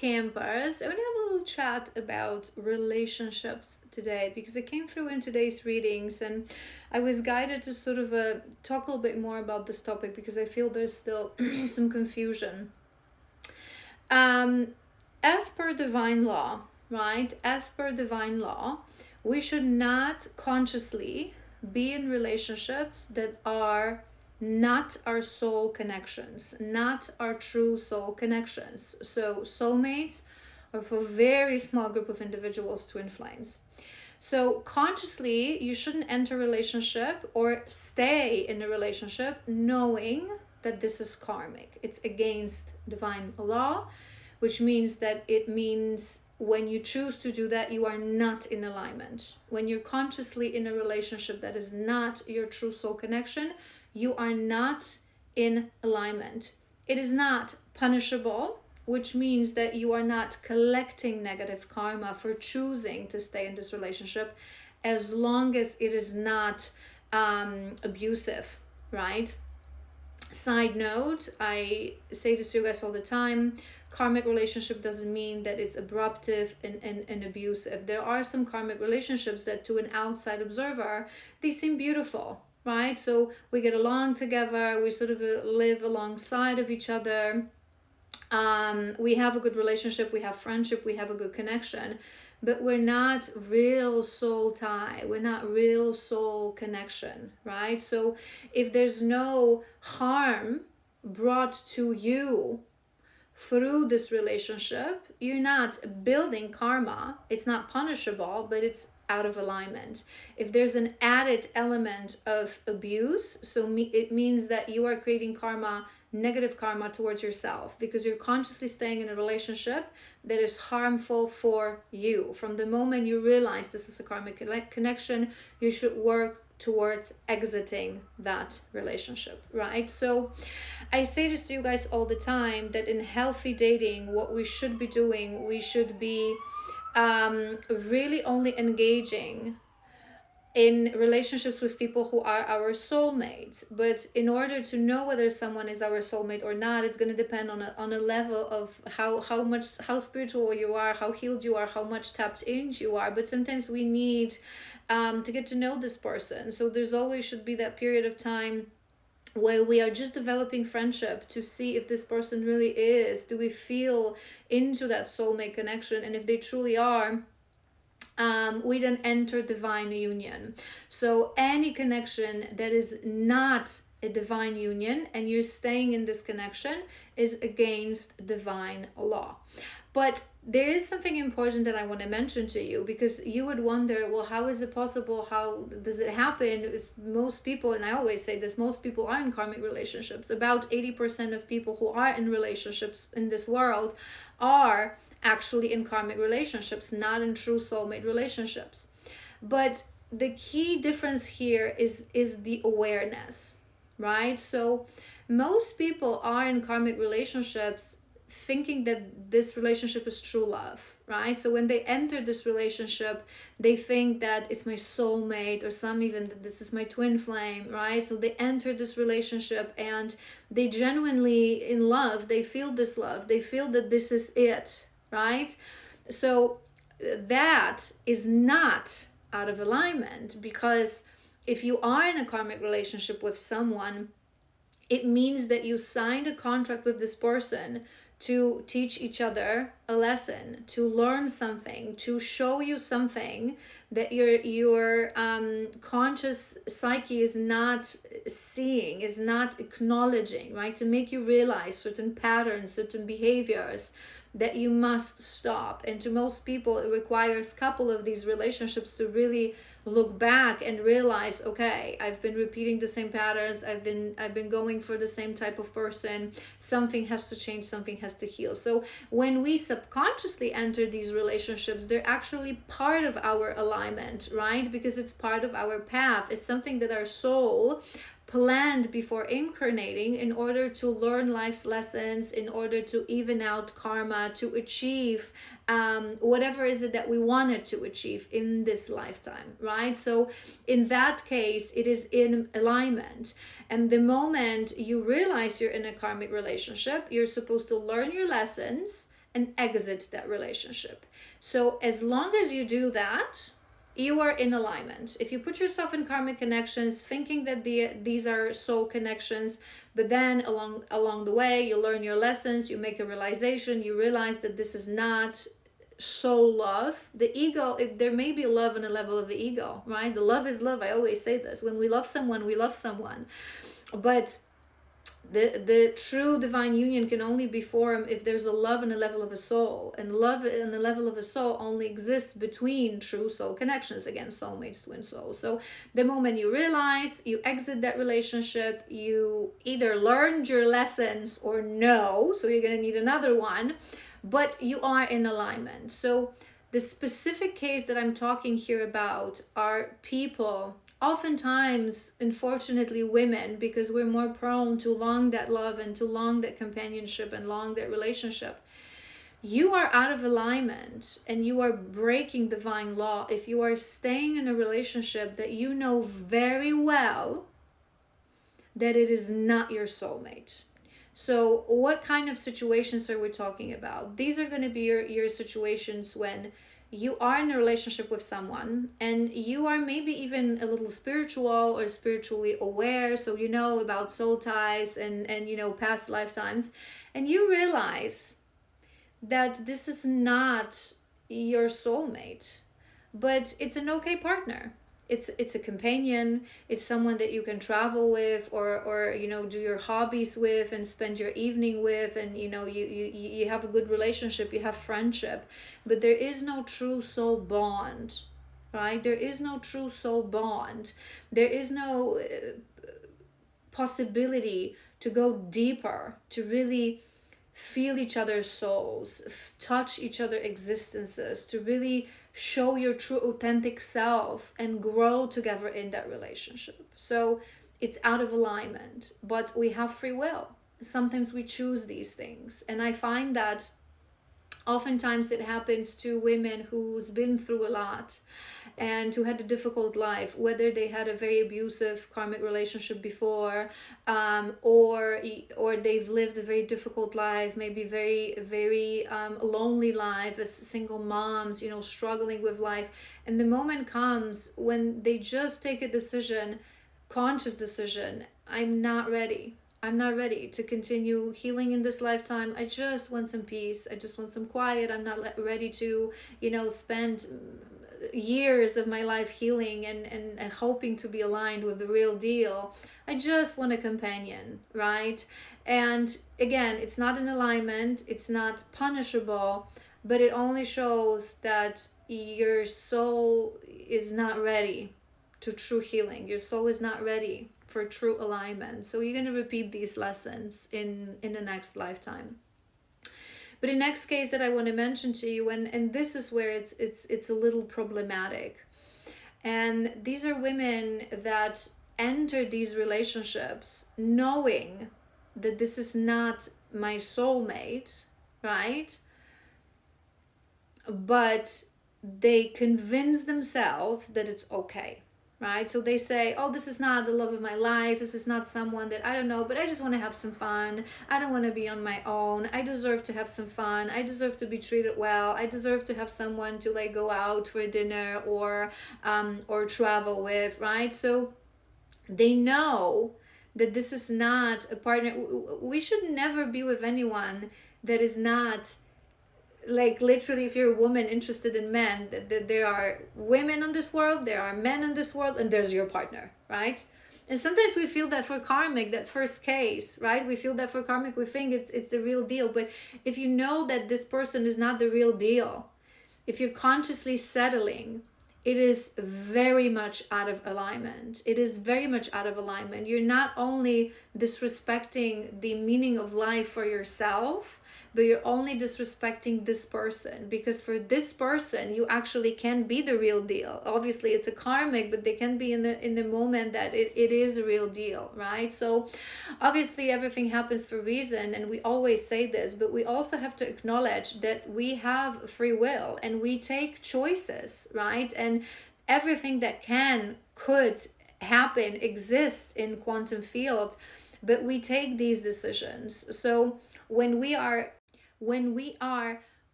campers. I want to have a little chat about relationships today because it came through in today's readings, and I was guided to sort of talk a little bit more about this topic because I feel there's still some confusion. As per divine law, right? As per divine law, we should not consciously be in relationships that are not our soul connections, not our true soul connections. So soulmates are for a very small group of individuals, twin flames. So consciously, you shouldn't enter a relationship or stay in a relationship knowing that this is karmic. It's against divine law, which means that when you choose to do that, you are not in alignment. When you're consciously in a relationship that is not your true soul connection, you are not in alignment. It is not punishable, which means that you are not collecting negative karma for choosing to stay in this relationship as long as it is not abusive, right? Side note, I say this to you guys all the time, karmic relationship doesn't mean that it's abruptive and abusive. There are some karmic relationships that to an outside observer, they seem beautiful, right? So we get along together, we sort of live alongside of each other. We have a good relationship, we have friendship, we have a good connection, but we're not real soul tie. We're not real soul connection, right? So if there's no harm brought to you through this relationship, you're not building karma. It's not punishable, but it's out of alignment. If there's an added element of abuse, it means that you are creating karma, negative karma towards yourself, because you're consciously staying in a relationship that is harmful for you. From the moment you realize this is a karmic connection, you should work towards exiting that relationship, right? So I say this to you guys all the time, that in healthy dating, what we should be doing, we should be really only engaging in relationships with people who are our soulmates. But in order to know whether someone is our soulmate or not, it's going to depend on a level of how spiritual you are, how healed you are, how much tapped into you are. But sometimes we need to get to know this person. So there's always should be that period of time where we are just developing friendship to see if this person really is. Do we feel into that soulmate connection? And if they truly are, we then enter divine union. So any connection that is not a divine union and you're staying in this connection is against divine law. But there is something important that I want to mention to you, because you would wonder, well, how is it possible? How does it happen? Most people, and I always say this, most people are in karmic relationships. About 80% of people who are in relationships in this world are actually in karmic relationships, not in true soulmate relationships. But the key difference here is the awareness, right? So most people are in karmic relationships thinking that this relationship is true love, right? So when they enter this relationship, they think that it's my soulmate, or some even that this is my twin flame, right? So they enter this relationship and they genuinely in love, they feel this love, they feel that this is it, right? So that is not out of alignment, because if you are in a karmic relationship with someone, it means that you signed a contract with this person to teach each other a lesson, to learn something, to show you something that your conscious psyche is not seeing, is not acknowledging, right? To make you realize certain patterns, certain behaviors that you must stop. And to most people, it requires a couple of these relationships to really look back and realize, okay, I've been repeating the same patterns, I've been going for the same type of person, something has to change, something has to heal. So when we subconsciously enter these relationships, they're actually part of our alignment, right? Because it's part of our path. It's something that our soul planned before incarnating in order to learn life's lessons, in order to even out karma, to achieve whatever is it that we wanted to achieve in this lifetime, right? So in that case, it is in alignment. And the moment you realize you're in a karmic relationship, you're supposed to learn your lessons and exit that relationship. So as long as you do that, you are in alignment. If you put yourself in karmic connections thinking that these are soul connections, but then along the way you learn your lessons, you make a realization, you realize that this is not soul love. The ego, if there may be love on a level of the ego, right? The love is love. I always say this. When we love someone, we love someone. But the true divine union can only be formed if there's a love on the level of a soul, and love on the level of a soul only exists between true soul connections, again, soulmates, twin souls. So the moment you realize, you exit that relationship, you either learned your lessons or no, so you're going to need another one, but you are in alignment. So the specific case that I'm talking here about are people, oftentimes, unfortunately, women, because we're more prone to long that love and to long that companionship and long that relationship. You are out of alignment and you are breaking divine law if you are staying in a relationship that you know very well that it is not your soulmate. So what kind of situations are we talking about? These are going to be your situations when you are in a relationship with someone and you are maybe even a little spiritual or spiritually aware, so you know about soul ties and past lifetimes, and you realize that this is not your soulmate, but it's an okay partner. It's a companion, it's someone that you can travel with or do your hobbies with and spend your evening with, and you have a good relationship, you have friendship, but there is no true soul bond, right? There is no true soul bond. There is no possibility to go deeper, to really feel each other's souls, touch each other's existences, to really show your true authentic self and grow together in that relationship. So it's out of alignment, but we have free will. Sometimes we choose these things. And I find that oftentimes it happens to women who's been through a lot and who had a difficult life, whether they had a very abusive karmic relationship before, or they've lived a very difficult life, maybe very lonely life as single moms, struggling with life. And the moment comes when they just take a decision, conscious decision, I'm not ready to continue healing in this lifetime. I just want some peace. I just want some quiet. I'm not ready to, spend years of my life healing and hoping to be aligned with the real deal. I just want a companion, right? And again, it's not an alignment. It's not punishable, but it only shows that your soul is not ready to true healing. Your soul is not ready for true alignment. So you're going to repeat these lessons in the next lifetime. But the next case that I want to mention to you, and this is where it's a little problematic. And these are women that enter these relationships knowing that this is not my soulmate, right? But they convince themselves that it's okay. Right? So they say, oh, this is not the love of my life. This is not someone that I don't know, but I just want to have some fun. I don't want to be on my own. I deserve to have some fun. I deserve to be treated well. I deserve to have someone to go out for dinner or travel with, right? So they know that this is not a partner. We should never be with anyone that is not, literally, if you're a woman interested in men, that there are women in this world, there are men in this world, and there's your partner, right? And sometimes we feel that for karmic, that first case, right? We feel that for karmic, we think it's the real deal. But if you know that this person is not the real deal, if you're consciously settling, it is very much out of alignment. It is very much out of alignment. You're not only disrespecting the meaning of life for yourself, but you're only disrespecting this person, because for this person you actually can be the real deal. Obviously it's a karmic, but they can be in the moment that it is a real deal, right? So obviously everything happens for a reason, and we always say this, but we also have to acknowledge that we have free will and we take choices, right? And everything that could happen exists in quantum field, but we take these decisions. So when we are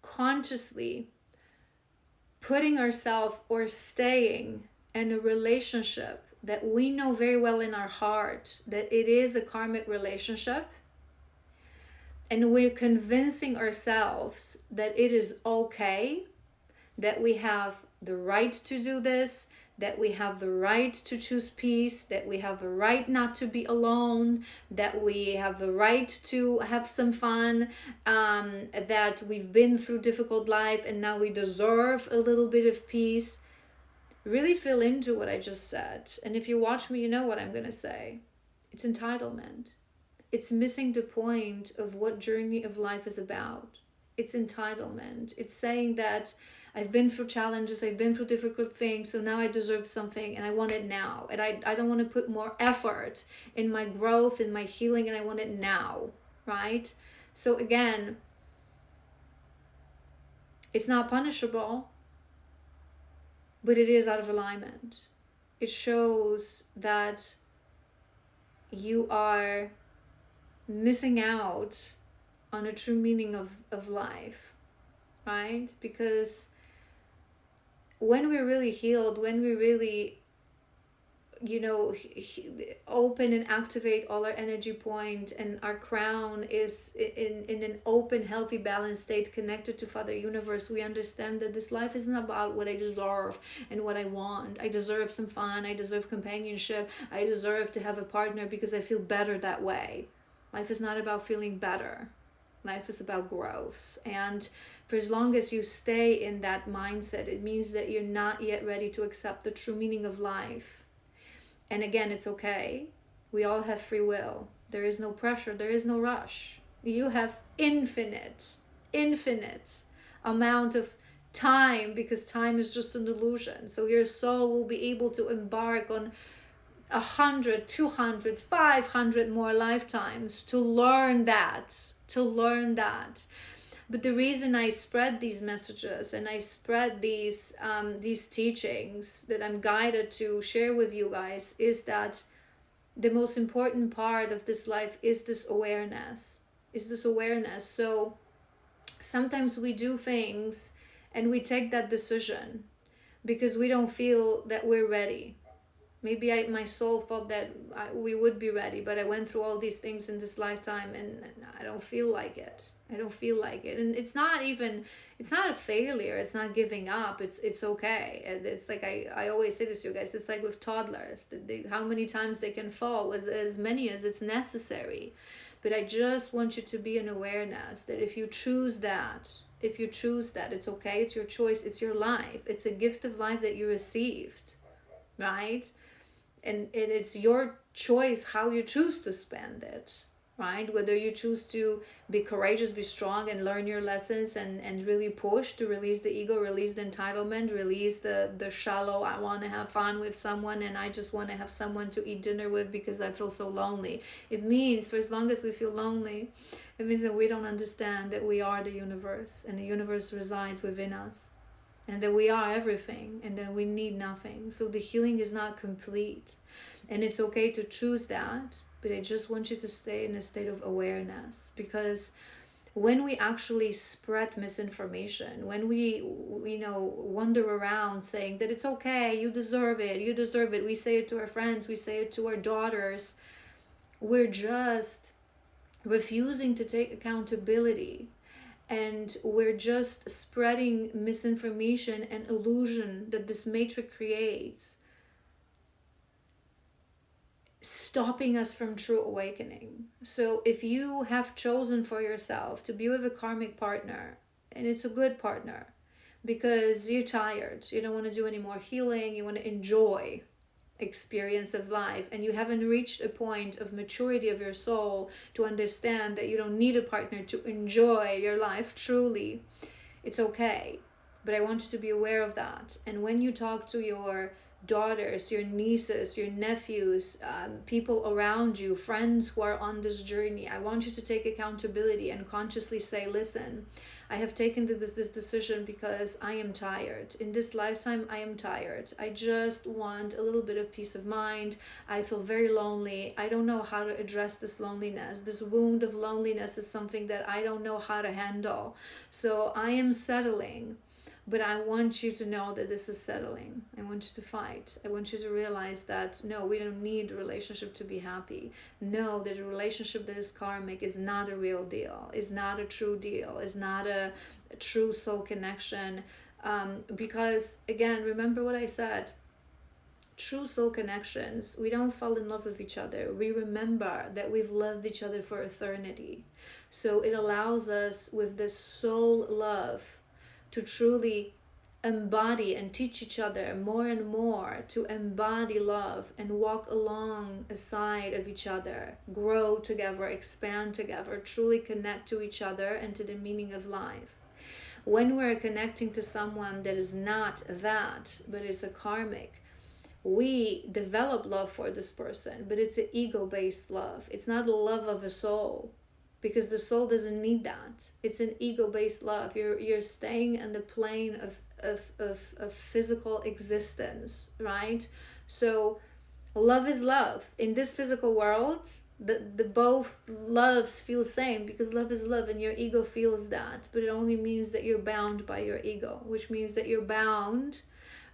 consciously putting ourselves or staying in a relationship that we know very well in our heart that it is a karmic relationship, and we're convincing ourselves that it is okay, that we have the right to do this, that we have the right to choose peace, that we have the right not to be alone, that we have the right to have some fun, that we've been through difficult life and now we deserve a little bit of peace. Really feel into what I just said. And if you watch me, you know what I'm going to say. It's entitlement. It's missing the point of what journey of life is about. It's entitlement. It's saying that I've been through challenges, I've been through difficult things, so now I deserve something and I want it now. And I don't want to put more effort in my growth, in my healing, and I want it now, right? So again, it's not punishable, but it is out of alignment. It shows that you are missing out on a true meaning of life, right? Because when we're really healed, when we really, open and activate all our energy point, and our crown is in an open, healthy, balanced state connected to Father Universe, we understand that this life isn't about what I deserve and what I want. I deserve some fun, I deserve companionship, I deserve to have a partner because I feel better that way. Life is not about feeling better. Life is about growth. And for as long as you stay in that mindset, it means that you're not yet ready to accept the true meaning of life. And again, it's okay. We all have free will. There is no pressure. There is no rush. You have infinite amount of time, because time is just an illusion. So your soul will be able to embark on 100, 200, 500 more lifetimes to learn that. But the reason I spread these messages and I spread these teachings that I'm guided to share with you guys is that the most important part of this life is this awareness. So sometimes we do things and we take that decision because we don't feel that we're ready. Maybe my soul thought that we would be ready, but I went through all these things in this lifetime and I don't feel like it. And it's not a failure. It's not giving up. It's okay. It's like I always say this to you guys. It's like with toddlers. How many times they can fall, as many as it's necessary. But I just want you to be in awareness that if you choose that, it's okay. It's your choice. It's your life. It's a gift of life that you received, right? And it's your choice how you choose to spend it, right? Whether you choose to be courageous, be strong, and learn your lessons and really push to release the ego, release the entitlement, release the shallow, I want to have fun with someone and I just want to have someone to eat dinner with because I feel so lonely. It means for as long as we feel lonely, it means that we don't understand that we are the universe and the universe resides within us. And that we are everything and that we need nothing. So the healing is not complete. And it's okay to choose that. But I just want you to stay in a state of awareness. Because when we actually spread misinformation, when we wander around saying that it's okay, you deserve it. We say it to our friends, we say it to our daughters. We're just refusing to take accountability. And we're just spreading misinformation and illusion that this matrix creates, stopping us from true awakening. So if you have chosen for yourself to be with a karmic partner, and it's a good partner, because you're tired, you don't want to do any more healing, you want to enjoy experience of life, and you haven't reached a point of maturity of your soul to understand that you don't need a partner to enjoy your life truly, it's okay. But I want you to be aware of that. And when you talk to your daughters, your nieces, your nephews, people around you, friends who are on this journey. I want you to take accountability and consciously say, listen, I have taken this decision because I am tired. In this lifetime, I am tired. I just want a little bit of peace of mind. I feel very lonely. I don't know how to address this loneliness. This wound of loneliness is something that I don't know how to handle. So I am settling. But I want you to know that this is settling. I want you to fight. I want you to realize that no, we don't need a relationship to be happy. No, that a relationship that is karmic is not a real deal, is not a true deal, is not a true soul connection. Because again, remember what I said. True soul connections, we don't fall in love with each other. We remember that we've loved each other for eternity. So it allows us with this soul love to truly embody and teach each other more and more to embody love and walk alongside of each other, grow together, expand together, truly connect to each other and to the meaning of life. When we're connecting to someone that is not that, but is a karmic, we develop love for this person, but it's an ego-based love. It's not love of a soul, because the soul doesn't need that. It's an ego-based love. You're staying on the plane of physical existence, right? So love is love. In this physical world, the both loves feel same, because love is love and your ego feels that. But it only means that you're bound by your ego, which means that you're bound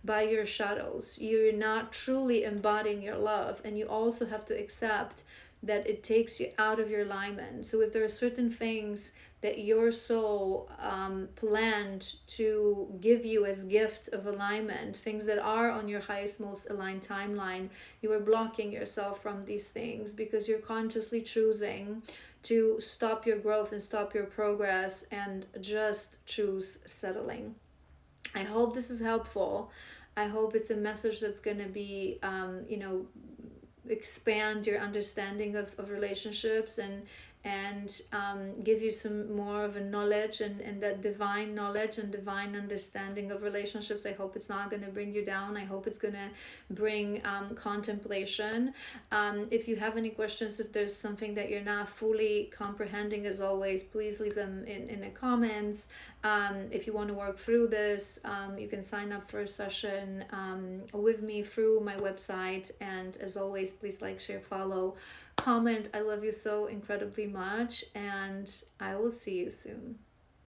by your shadows. You're not truly embodying your love, and you also have to accept that it takes you out of your alignment. So if there are certain things that your soul planned to give you as gift of alignment, things that are on your highest, most aligned timeline, you are blocking yourself from these things because you're consciously choosing to stop your growth and stop your progress and just choose settling. I hope this is helpful. I hope it's a message that's going to be, expand your understanding of relationships and give you some more of a knowledge and that divine knowledge and divine understanding of relationships. I hope it's not going to bring you down. I hope it's going to bring contemplation. If you have any questions, if there's something that you're not fully comprehending, as always, please leave them in the comments. If you want to work through this, you can sign up for a session with me through my website. And as always, please like, share, follow, comment. I love you so incredibly much, and I will see you soon.